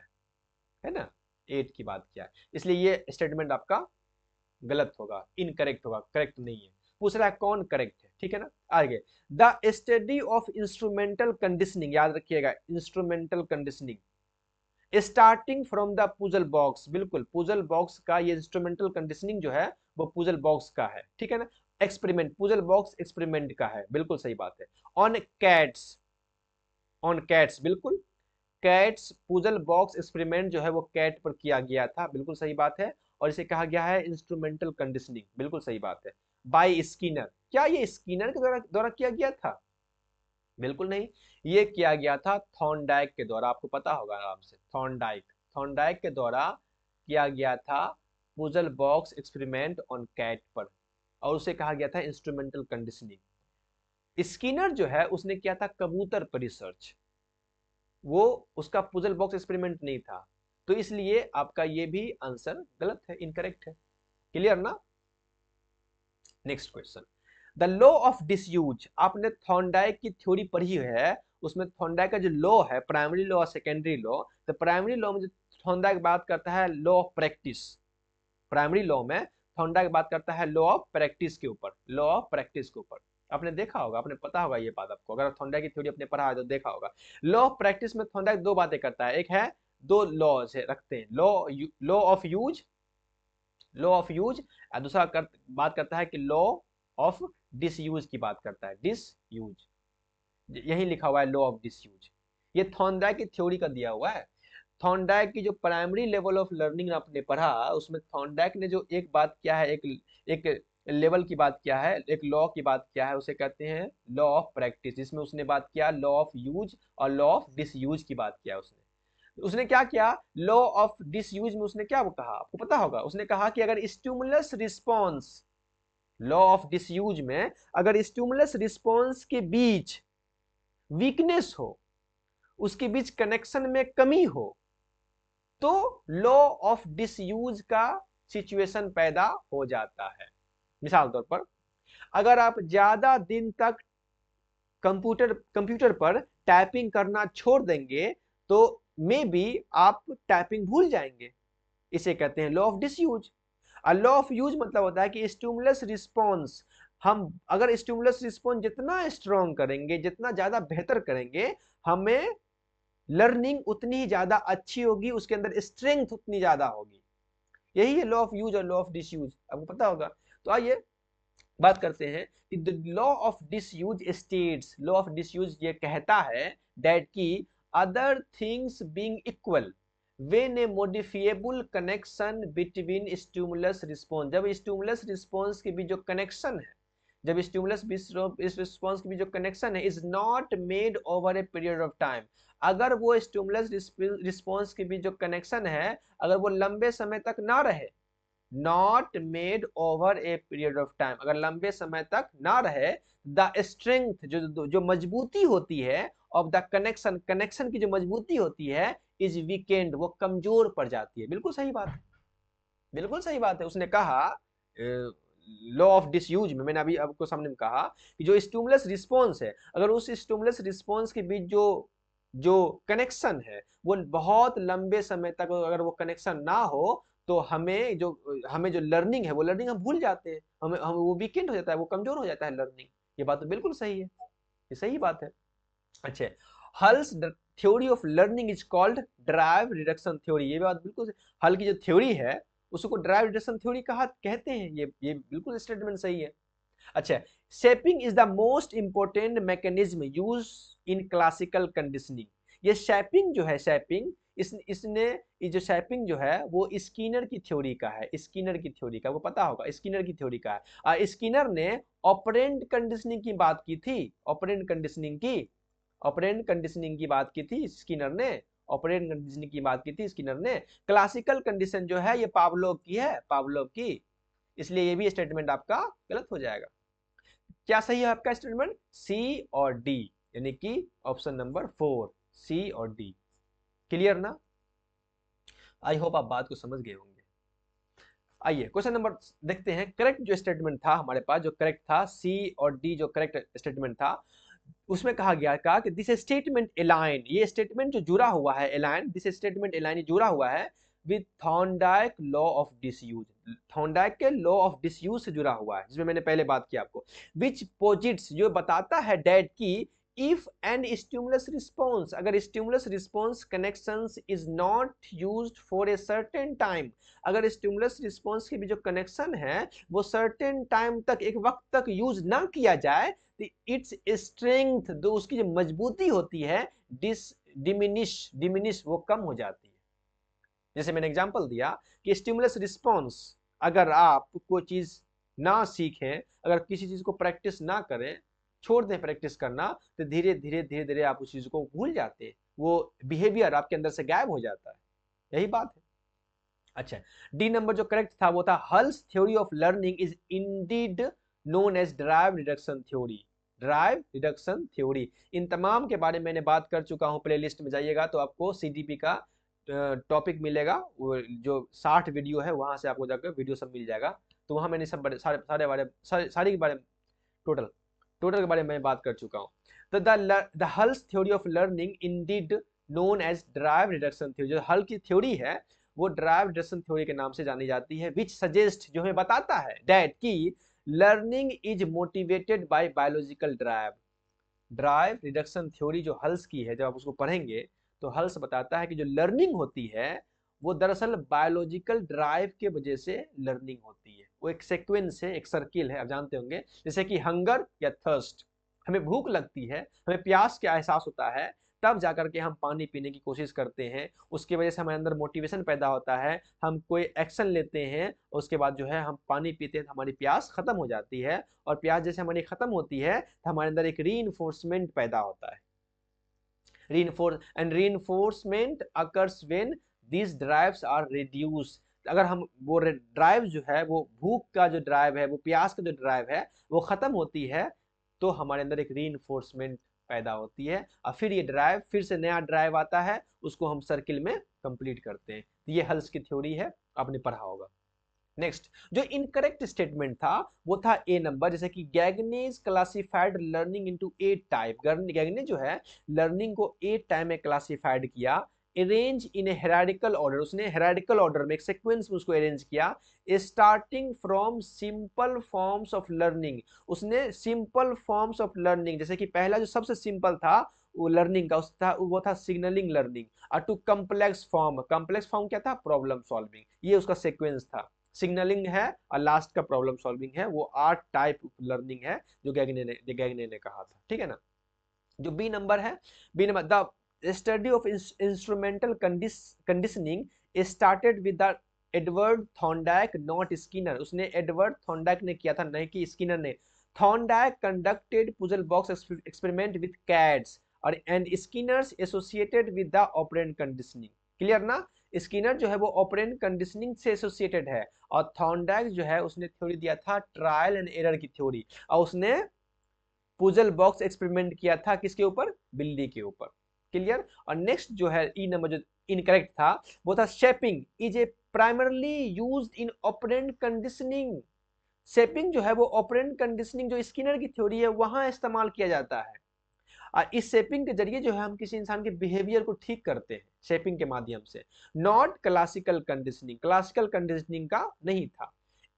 है ना, 8 की बात किया है। इसलिए ये स्टेटमेंट आपका गलत होगा, इनकरेक्ट होगा, करेक्ट नहीं है। पूछ रहा है कौन करेक्ट है, ठीक है ना। आगे, the study of instrumental conditioning, याद रखिएगा instrumental conditioning starting from the puzzle box, बिल्कुल पुजल बॉक्स का ये इंस्ट्रूमेंटल कंडीशनिंग जो है वो पुजल बॉक्स का है, ठीक है ना। एक्सपेरिमेंट, पुजल बॉक्स एक्सपेरिमेंट का है, बिल्कुल सही बात है। ऑन कैट्स, ऑन कैट्स, बिल्कुल कैट्स पुजल बॉक्स एक्सपेरिमेंट जो है वो कैट पर किया गया था, बिल्कुल सही बात है। और इसे कहा गया है इंस्ट्रूमेंटल कंडीशनिंग, बिल्कुल सही बात है। बाय स्किनर, क्या ये स्किनर के द्वारा किया गया था? बिल्कुल नहीं, ये किया गया था थॉर्नडाइक के द्वारा, आपको पता होगा आराम से, थॉर्नडाइक, थॉर्नडाइक के द्वारा किया गया था पुजल बॉक्स एक्सपेरिमेंट ऑन कैट पर, और उसे कहा गया था इंस्ट्रूमेंटल कंडीशनिंग। स्किनर जो है उसने किया था कबूतर पर रिसर्च, वो उसका पुजल बॉक्स एक्सपेरिमेंट नहीं था, तो इसलिए आपका ये भी आंसर गलत है, इनकरेक्ट है। क्लियर ना। Next question, the law of disuse, आपने थॉर्नडाइक की थ्योरी पढ़ी है, उसमें थॉर्नडाइक का जो लॉ है, प्राइमरी लॉ और सेकेंडरी लॉ, तो प्राइमरी लॉ में जो थॉर्नडाइक बात करता है law of practice, primary law में थॉर्नडाइक बात करता है लॉ ऑफ प्रैक्टिस के ऊपर, लॉ ऑफ प्रैक्टिस के ऊपर। आपने देखा होगा, आपने पता होगा ये बात आपको, अगर थॉर्नडाइक की थ्योरी आपने पढ़ा है तो देखा होगा। लॉ ऑफ प्रैक्टिस में थॉर्नडाइक दो बातें करता है, एक है दो लॉज रखते हैं, law of use, law of use, और दूसरा बात करता है कि लॉ ऑफ डिसयूज की बात करता है, डिसयूज, यही लिखा हुआ है लॉ ऑफ डिसयूज। ये थॉर्नडाइक की थ्योरी का दिया हुआ है। थॉर्नडाइक की जो प्राइमरी लेवल ऑफ लर्निंग आपने पढ़ा, उसमें थॉर्नडाइक ने जो एक बात किया है, एक लेवल की बात किया है, एक लॉ की बात किया है, उसे कहते हैं लॉ ऑफ प्रैक्टिस, जिसमें उसने बात किया लॉ ऑफ यूज और लॉ ऑफ डिसयूज की बात किया उसने। उसने क्या किया, लॉ ऑफ डिसयूज में उसने क्या कहा, आपको पता होगा, उसने कहा कि अगर stimulus response, law of disuse में अगर स्टिमुलस रिस्पॉन्स के बीच वीकनेस हो, उसके बीच कनेक्शन में कमी हो, तो लॉ ऑफ डिसयूज का सिचुएशन पैदा हो जाता है। मिसाल तौर पर, अगर आप ज्यादा दिन तक कंप्यूटर पर टाइपिंग करना छोड़ देंगे तो मे बी आप टाइपिंग भूल जाएंगे, इसे कहते हैं लॉ ऑफ डिसयूज। और लॉ ऑफ यूज मतलब होता है कि स्टिमुलस रिस्पॉन्स, हम अगर स्टिमुलस रिस्पॉन्स जितना स्ट्रॉन्ग करेंगे, जितना ज्यादा बेहतर करेंगे, हमें लर्निंग उतनी ही ज्यादा अच्छी होगी, उसके अंदर स्ट्रेंथ उतनी ज्यादा होगी। यही है लॉ ऑफ यूज और लॉ ऑफ डिसयूज, आपको पता होगा। तो आइए बात करते हैं कि the law of disuse states, law of disuse ये कहता है दैट की other things being equal when A modifiable connection between stimulus response, जब स्टिमुलस रिस्पॉन्स के बीच जो कनेक्शन है, जब स्टिमुलस रिस्पॉन्स के बीच जो कनेक्शन है is not made over a period of time, अगर वो स्टिमुलस रिस्पॉन्स के बीच जो कनेक्शन है अगर वो लंबे समय तक ना रहे, not made over a period of time, अगर लंबे समय तक ना रहे, द स्ट्रेंथ जो मजबूती होती है ऑफ द कनेक्शन, कनेक्शन की जो मजबूती होती है इज वीकेंड, वो कमजोर पड़ जाती है। बिल्कुल सही बात है, बिल्कुल सही बात है। उसने कहा लॉ ऑफ डिसयूज में, मैंने अभी आपको सामने में कहा कि जो स्टिमुलस रिस्पॉन्स है, अगर उस स्टिमुलस रिस्पॉन्स के बीच जो जो कनेक्शन है वो बहुत लंबे समय तक अगर वो कनेक्शन ना हो, तो हमें जो लर्निंग है वो लर्निंग हम भूल जाते हैं, हम वो वीकेंड हो जाता है, वो कमजोर हो जाता है लर्निंग। ये बात तो बिल्कुल सही है, ये सही बात है। अच्छा, hulls theory of learning is called drive reduction theory, ये बात बिल्कुल हल की जो थ्योरी है उसको ड्राइव रिडक्शन थ्योरी कहा कहते हैं, ये बिल्कुल स्टेटमेंट सही है। अच्छा, shaping is the most important mechanism use in classical conditioning, ये शैपिंग जो है, शैपिंग इसने ये जो शैपिंग जो है वो स्किनर की थ्योरी का है, स्किनर की थ्योरी का, वो पता होगा स्किनर की थ्योरी का है। और स्किनर ने ऑपरेंट कंडीशनिंग की बात की थी, ऑपरेंट कंडीशनिंग की, ऑपरेंट कंडीशनिंग की बात की थी स्किनर ने, ऑपरेंट कंडीशनिंग की बात की थी स्किनर ने। क्लासिकल कंडीशन जो है ये पावलोव की है, पावलोव की, इसलिए ये भी स्टेटमेंट आपका गलत हो जाएगा। क्या सही है आपका स्टेटमेंट? सी और डी, यानी कि ऑप्शन नंबर 4, सी और डी। क्लियर ना? आई होप आप बात को समझ गए होंगे। आइए क्वेश्चन नंबर देखते हैं। करेक्ट जो स्टेटमेंट था हमारे पास, जो करेक्ट था सी और डी, जो करेक्ट स्टेटमेंट था उसमें कहा कि दिस स्टेटमेंट अलाइन, ये स्टेटमेंट जो जुड़ा हुआ है अलाइन, दिस स्टेटमेंट अलाइन जुड़ा हुआ है with Thorndike law of disuse, Thorndike के लॉ ऑफ डिसयूज से जुड़ा हुआ है, जिसमें मैंने पहले बात की आपको। विच पोजिट्स, जो बताता है डैट की इफ एंड स्टिमुलस रिस्पॉन्स, अगर stimulus response connections is not used for a certain time, अगर स्टिमुलस रिस्पॉन्स के भी जो कनेक्शन है वो सर्टेन टाइम तक, एक वक्त तक यूज ना किया जाए, इट्स स्ट्रेंथ, जो उसकी जो मजबूती होती है, डिमिनिश वो कम हो जाती है। जैसे मैंने एग्जांपल दिया कि स्टिमुलस रिस्पॉन्स, अगर आप कोई चीज ना सीखें, अगर किसी चीज को प्रैक्टिस ना करें, छोड़ दें प्रैक्टिस करना, तो धीरे धीरे धीरे धीरे आप उस चीज को भूल जाते हैं, वो बिहेवियर आपके अंदर से गायब हो जाता है, यही बात है। अच्छा, डी नंबर जो करेक्ट था वो था Hull's theory of learning is indeed known as drive reduction theory, drive reduction theory. इन तमाम के बारे में मैंने बात कर चुका हूं, प्ले लिस्ट में जाइएगा तो आपको सीडीपी का टॉपिक मिलेगा, वो जो 60 वीडियो है वहां से आपको जाकर वीडियो सब मिल जाएगा, तो वहां मैंने सब सारे बारे सारी के बारे में टोटल के बारे में बात कर चुका हूँ। तो the Hull's theory of learning indeed known as drive reduction theory, जो हल की थ्योरी है वो ड्राइव रिडक्शन थ्योरी के नाम से जानी जाती है, विच सजेस्ट, जो हमें बताता है दैट की learning is motivated by biological drive. Drive reduction theory जो हल्स की है, जब आप उसको पढ़ेंगे तो हल्स बताता है कि जो लर्निंग होती है वो दरअसल बायोलॉजिकल ड्राइव के वजह से लर्निंग होती है, वो एक सीक्वेंस है, एक सर्किल है, आप जानते होंगे। जैसे कि हंगर या थर्स्ट, हमें भूख लगती है, हमें प्यास का एहसास होता है, तब जाकर के हम पानी पीने की कोशिश करते हैं, उसकी वजह से हमारे अंदर मोटिवेशन पैदा होता है, हम कोई एक्शन लेते हैं, उसके बाद जो है हम पानी पीते हैं तो हमारी प्यास खत्म हो जाती है, और प्यास जैसे हमारी खत्म होती है तो हमारे अंदर एक रीइंफोर्समेंट पैदा होता है, reinforcement occurs when these drives are reduced। अगर हम वो ड्राइव जो है, वो भूख का जो ड्राइव है, वो प्यास का जो ड्राइव है वो खत्म होती है, तो हमारे अंदर एक रीइंफोर्समेंट पैदा होती है, और फिर ये ड्राइव, फिर से नया ड्राइव आता है, उसको हम सर्किल में कंप्लीट करते हैं। ये हल्स की थ्योरी है, आपने पढ़ा होगा। नेक्स्ट जो इनकरेक्ट स्टेटमेंट था वो था ए नंबर, जैसे कि गैगनेज क्लासिफाइड लर्निंग इनटू 8 टाइप, गैगने जो है लर्निंग को 8 टाइप में क्लासिफाइड किया, अरेंज इन ए हेराडिकल ऑर्डर, उसने हेराडिकल ऑर्डर में एक सीक्वेंस में उसको अरेंज किया, starting from simple forms of learning, उसने सिंपल फॉर्म्स ऑफ लर्निंग, जैसे कि पहला जो सबसे सिंपल था वो लर्निंग का वो था सिग्नलिंग लर्निंग, और to complex form, complex form क्या था, प्रॉब्लम सॉल्विंग, ये उसका सीक्वेंस था। सिग्नलिंग है और लास्ट का प्रॉब्लम सॉल्विंग है, वो 8 टाइप लर्निंग है जो गैगने ने कहा था, ठीक है ना। जो बी नंबर है, B number the study of instrumental conditioning started with the Edward Thorndike not Skinner, उसने एडवर्ड थॉर्नडाइक ने किया था, नहीं कि स्किनर ने। Thorndike conducted puzzle box experiment with cats और and Skinner's associated with the operant conditioning. Clear ना? Skinner जो है वो ऑपरेंट कंडीशनिंग से एसोसिएटेड है, और थॉर्नडाइक जो है उसने थ्योरी दिया था ट्रायल एंड एरर की थ्योरी, और उसने पुजल बॉक्स एक्सपेरिमेंट किया था किसके ऊपर, बिल्ली के ऊपर। क्लियर? और नेक्स्ट जो है ई नंबर जो इनकरेक्ट था वो था shaping is a primarily used in operant conditioning, shaping जो है वो ऑपरेंट कंडीशनिंग जो स्किनर की थ्योरी है वहां इस्तेमाल किया जाता है, और इस शेपिंग के जरिए जो है हम किसी इंसान के बिहेवियर को ठीक करते हैं शेपिंग के माध्यम से, not classical conditioning, classical conditioning का नहीं था।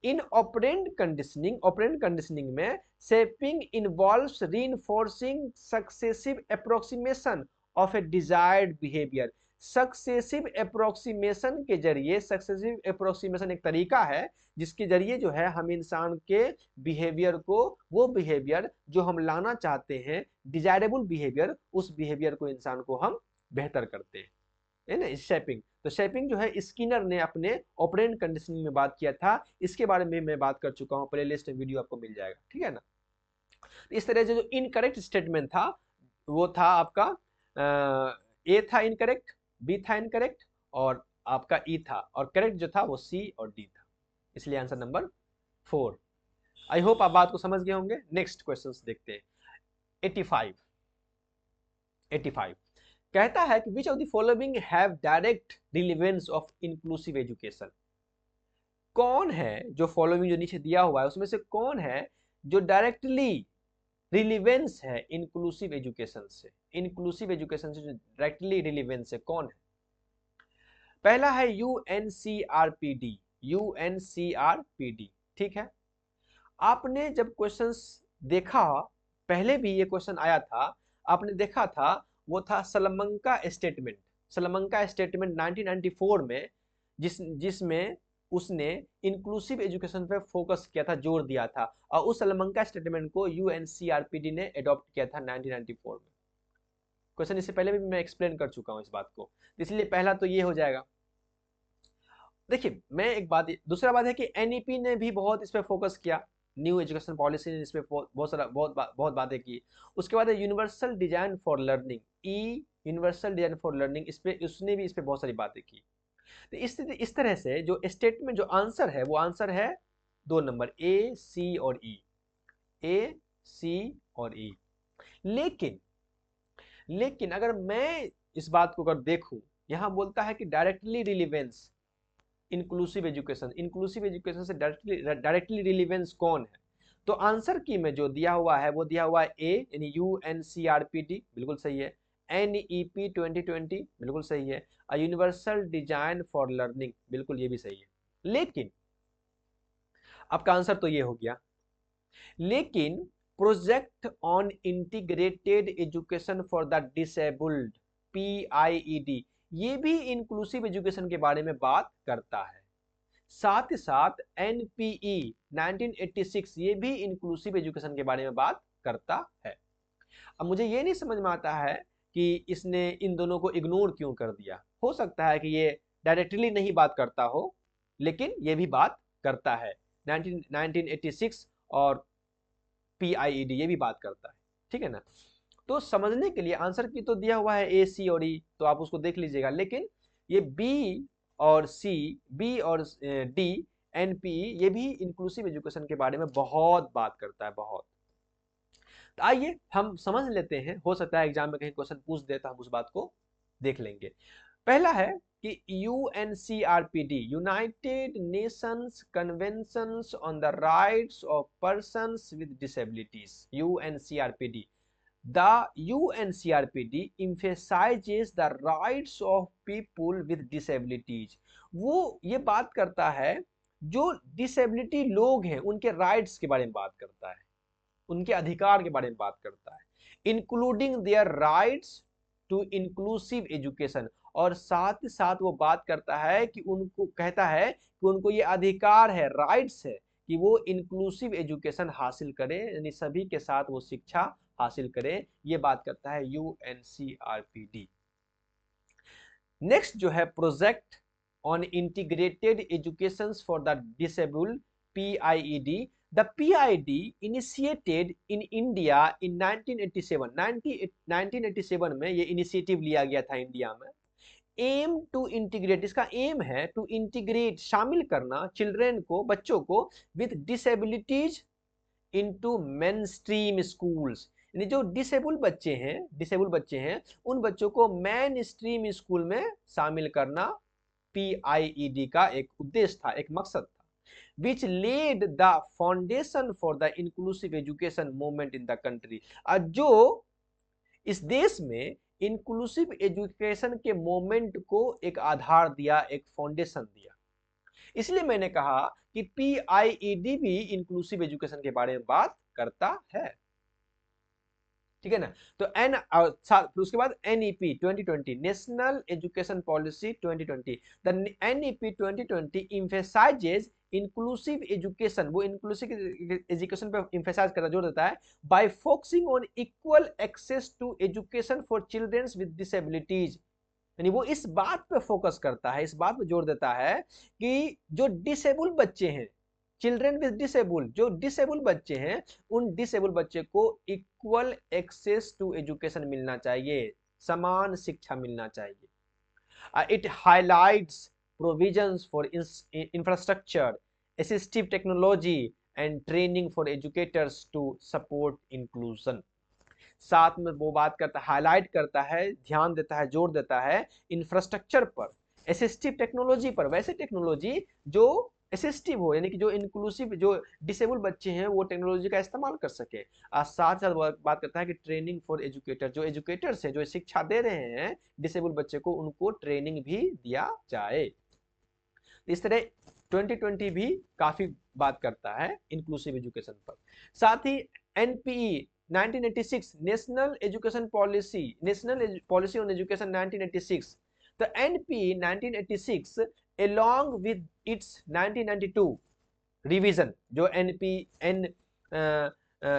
इन ऑपरेंट कंडीशनिंग में shaping involves reinforcing successive approximation of A desired behaviour, successive approximation के जरिए, सक्सेसिव अप्रोक्सीमेशन एक तरीका है जिसके जरिए जो है हम इंसान के बिहेवियर को, वो बिहेवियर जो हम लाना चाहते हैं, डिजायरेबल बिहेवियर, उस बिहेवियर को इंसान को हम बेहतर करते हैं, है ना, शेपिंग। तो शेपिंग जो है स्किनर ने अपने ऑपरेंट कंडीशनिंग में बात किया था, इसके बारे में मैं बात कर चुका हूँ, प्लेलिस्ट में वीडियो आपको मिल जाएगा, ठीक है ना। इस तरह से जो इनकरेक्ट स्टेटमेंट था वो था आपका ए था इनकरेक्ट, बी था इनकरेक्ट और आपका ई था, और करेक्ट जो था वो सी और डी था, इसलिए आंसर नंबर 4। आई होप आप बात को समझ गए होंगे। नेक्स्ट क्वेश्चन देखते हैं। 85 कहता है कि which of the following have direct relevance of inclusive education. कौन है जो फॉलोइंग जो नीचे दिया हुआ है उसमें से कौन है जो डायरेक्टली रिलेवेंस है इंक्लूसिव एजुकेशन से, इंक्लूसिव एजुकेशन से जो डायरेक्टली रिलेवेंस है, कौन है। पहला है यूएनसीआरपीडी, यूएनसीआरपीडी, ठीक है। आपने जब क्वेश्चंस देखा, पहले भी ये क्वेश्चन आया था, आपने देखा था, वो था सलमंका स्टेटमेंट। सलमंका स्टेटमेंट 1994 में जिसमें उसने इंक्लूसिव एजुकेशन पे फोकस किया था, जोर दिया था, और उस सलमंका स्टेटमेंट को यूएनसीआरपीडी ने अडॉप्ट किया था 1994 में। क्वेश्चन इससे पहले भी मैं एक्सप्लेन कर चुका हूं इस बात को, इसलिए पहला तो ये हो जाएगा। देखिए मैं एक बात, दूसरा बात है कि एनईपी ने भी बहुत इस पे फोकस किया, न्यू एजुकेशन पॉलिसी ने इस पे बहुत बातें की। उसके बाद है universal design for learning, E universal design for learning, इस पे उसने भी इस पे बहुत सारी बातें की। तो इस तरह से जो स्टेटमेंट, जो आंसर है, वो आंसर है 2 नंबर, ए सी और ई, ए सी और ई। लेकिन अगर मैं इस बात को अगर देखूं, यहां बोलता है कि directly relevance inclusive education, inclusive education से डायरेक्टली रिलेवेंस कौन है, तो आंसर की में जो दिया हुआ है वो दिया हुआ है ए यानी यूएनसीआरपीडी, बिल्कुल सही है। एनईपी 2020 बिल्कुल सही है। यूनिवर्सल डिजाइन फॉर लर्निंग, बिल्कुल ये भी सही है। लेकिन आपका आंसर तो ये हो गया, लेकिन project on integrated education for the disabled, PIED, ये भी इंक्लूसिव एजुकेशन के बारे में बात करता है। साथ ही साथ एनपीई 1986 ये भी इंक्लूसिव एजुकेशन के बारे में बात करता है। अब मुझे ये नहीं समझ में आता है कि इसने इन दोनों को इग्नोर क्यों कर दिया। हो सकता है कि ये डायरेक्टली नहीं बात करता हो, लेकिन ये भी बात करता है। 1986 और पीआईईडी ये भी बात करता है, ठीक है ना। तो समझने के लिए आंसर की तो दिया हुआ है ए सी और ई, तो आप उसको देख लीजिएगा, लेकिन ये बी और सी, बी और डी, एनपीई ये भी इंक्लूसिव एजुकेशन के बारे में बहुत बात करता है, बहुत। तो आइए हम समझ लेते हैं, हो सकता है एग्जाम में कहीं क्वेश्चन पूछ दे तो हम उस बात को देख लेंगे। पहला है कि UNCRPD, United Nations conventions on the rights of persons with disabilities, UNCRPD, the UNCRPD emphasizes the rights of people with disabilities। वो ये बात करता है, जो डिसेबिलिटी लोग हैं उनके राइट्स के बारे में बात करता है, उनके अधिकार के बारे में बात करता है, including their rights to inclusive education, और साथ ही साथ वो बात करता है कि उनको, कहता है कि उनको ये अधिकार है, राइट्स है कि वो इंक्लूसिव एजुकेशन हासिल करें, यानी सभी के साथ वो शिक्षा हासिल करें, ये बात करता है यूएनसीआरपीडी। नेक्स्ट जो है project on integrated education for the disabled, PIED, the PID initiated in India in 1987 में ये इनिशिएटिव लिया गया था इंडिया में। एम टू इंटीग्रेट, इसका एम है टू इंटीग्रेट, शामिल करना चिल्ड्रेन को, बच्चों को with disabilities into mainstream schools, यानी जो डिसेबल बच्चे हैं उन बच्चों को मेन स्ट्रीम स्कूल में शामिल करना पीआईईडी का एक उद्देश्य था, एक मकसद था। विच lead the foundation for the inclusive education movement in the country, जो इस देश में इंक्लूसिव एजुकेशन के मूवमेंट को एक आधार दिया, एक फाउंडेशन दिया। इसलिए मैंने कहा कि पीआईईडी भी इंक्लूसिव एजुकेशन के बारे में बात करता है, ठीक है ना। तो फिर उसके बाद NEP 2020, national education policy 2020, the NEP 2020 emphasizes inclusive education, वो इंक्लूसिव एजुकेशन पे एम्फेसाइज करता, जोर देता है, by focusing on equal access to education for childrens with disabilities. यानी वो इस बात पे फोकस करता है, इस बात पे जोर देता है कि जो डिसेबल बच्चे हैं, चिल्ड्रन विद डिसेबल, जो डिसेबल बच्चे हैं, उन डिसेबल बच्चे को इक्वल एक्सेस टू एजुकेशन मिलना चाहिए, समान शिक्षा मिलना चाहिए। It highlights provisions for infrastructure, assistive technology, and training for educators to support inclusion. साथ में वो बात करता है, हाईलाइट करता है, ध्यान देता है, जोर देता है इंफ्रास्ट्रक्चर पर, असिस्टिव टेक्नोलॉजी पर, वैसे टेक्नोलॉजी जो असिस्टिव हो, यानी कि जो इंक्लूसिव, जो डिसेबल बच्चे हैं वो टेक्नोलॉजी का इस्तेमाल कर सके। साथ साथ बात करता है कि ट्रेनिंग फॉर एजुकेटर, जो एजुकेटर्स हैं, जो शिक्षा दे रहे हैं डिसेबल बच्चे को, उनको ट्रेनिंग भी दिया जाए। इस तरह 2020 भी काफी बात करता है इंक्लूसिव एजुकेशन पर। साथ ही NPE 1986 national education policy, national policy on education 1986, the NPE 1986 along with its 1992 revision, जो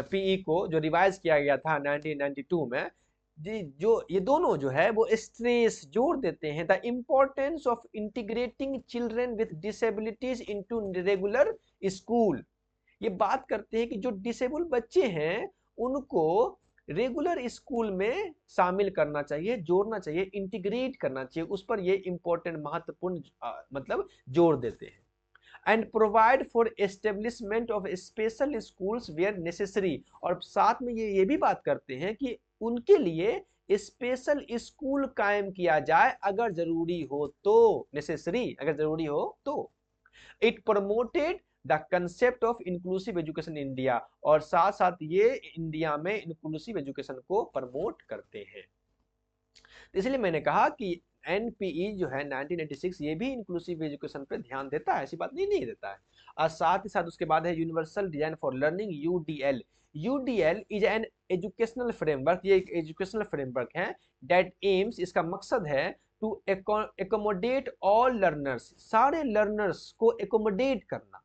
NPE को जो रिवाइज किया गया था 1992 में, जो ये दोनों जो है वो स्ट्रेस, जोर देते हैं the importance of integrating children with disabilities into regular school. ये बात करते हैं कि जो डिसेबल बच्चे हैं उनको रेगुलर स्कूल में शामिल करना चाहिए, जोड़ना चाहिए, इंटीग्रेट करना चाहिए, उस पर ये इंपॉर्टेंट, महत्वपूर्ण मतलब जोर देते हैं। And provide for establishment of special schools where necessary, और साथ में ये भी बात करते हैं कि उनके लिए स्पेशल स्कूल कायम किया जाए अगर जरूरी हो तो, नेसेसरी अगर जरूरी हो तो। It promoted the concept of inclusive education India, और साथ साथ ये इंडिया में इंक्लूसिव एजुकेशन को प्रमोट करते हैं। इसलिए मैंने कहा कि एनपीई जो है 1986 ये भी इंक्लूसिव एजुकेशन पे ध्यान देता है, ऐसी बात नहीं देता है। और साथ ही साथ उसके बाद है universal design for learning, UDL. UDL is an educational framework, ये एक एजुकेशनल फ्रेमवर्क है, दैट एम्स, इसका मकसद है टू एकोमोडेट ऑल लर्नर्स, सारे लर्नर्स को एकोमोडेट करना,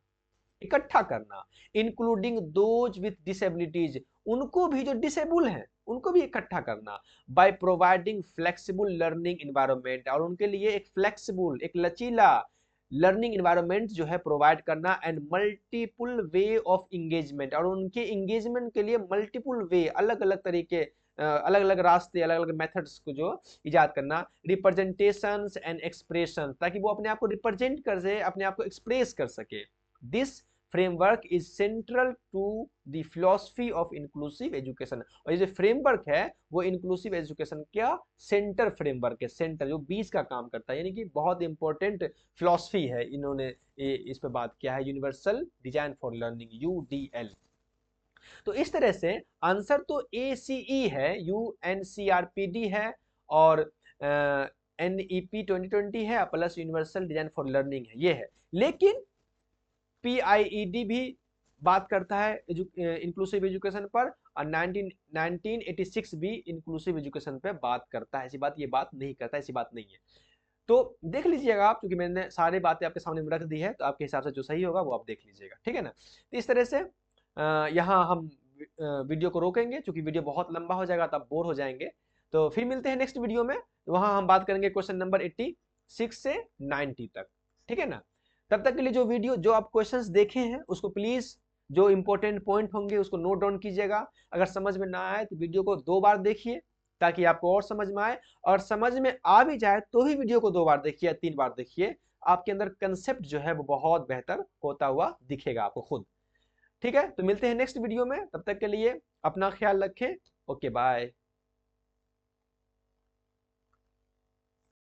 इकट्ठा करना, इंक्लूडिंग दोज विथ डिसेबिलिटीज, उनको भी जो डिसेबल हैं उनको भी इकट्ठा करना, by providing flexible learning environment, और उनके लिए एक फ्लेक्सिबल, एक लचीला लर्निंग एनवायरनमेंट जो है प्रोवाइड करना, and multiple way of engagement, और उनके इंगेजमेंट के लिए मल्टीपल वे, अलग अलग तरीके, अलग अलग रास्ते, अलग अलग मेथड्स को जो इजाद करना, रिप्रेजेंटेशंस एंड एक्सप्रेशन, ताकि वो अपने आप को रिप्रेजेंट कर सके, अपने आप को एक्सप्रेस कर सके। This framework is central to the philosophy of inclusive education, और ये जो फ्रेमवर्क है वो इंक्लूसिव एजुकेशन का सेंटर फ्रेमवर्क है, सेंटर जो बीच का काम करता है, यानी कि बहुत इंपॉर्टेंट फिलॉसफी है, इन्होंने इस पे बात किया है, universal design for learning, UDL. तो इस तरह से आंसर तो ACE है, UNCRPD है, और NEP 2020 है, plus universal design for learning है, ये है। लेकिन PIED भी बात करता है इंक्लूसिव एजुकेशन पर, और 1986 भी इंक्लूसिव एजुकेशन पे बात करता है, ऐसी बात ये बात नहीं करता, ऐसी बात नहीं है। तो देख लीजिएगा आप, क्योंकि मैंने सारी बातें आपके सामने रख दी है, तो आपके हिसाब से जो सही होगा वो आप देख लीजिएगा, ठीक है ना। तो इस तरह से यहाँ हम वीडियो को रोकेंगे, क्योंकि वीडियो बहुत लंबा हो जाएगा तो आप बोर हो जाएंगे। तो फिर मिलते हैं नेक्स्ट वीडियो में, वहां हम बात करेंगे क्वेश्चन नंबर 86 से 90 तक, ठीक है ना। तब तक के लिए जो वीडियो, जो आप क्वेश्चंस देखे हैं उसको प्लीज, जो इंपॉर्टेंट पॉइंट होंगे उसको नोट डाउन कीजिएगा। अगर समझ में ना आए तो वीडियो को 2 बार देखिए, ताकि आपको और समझ में आए, और समझ में आ भी जाए तो भी वीडियो को 2 बार देखिए या 3 बार देखिए, आपके अंदर कंसेप्ट जो है वो बहुत बेहतर होता हुआ दिखेगा आपको खुद, ठीक है। तो मिलते हैं नेक्स्ट वीडियो में, तब तक के लिए अपना ख्याल रखें, ओके बाय।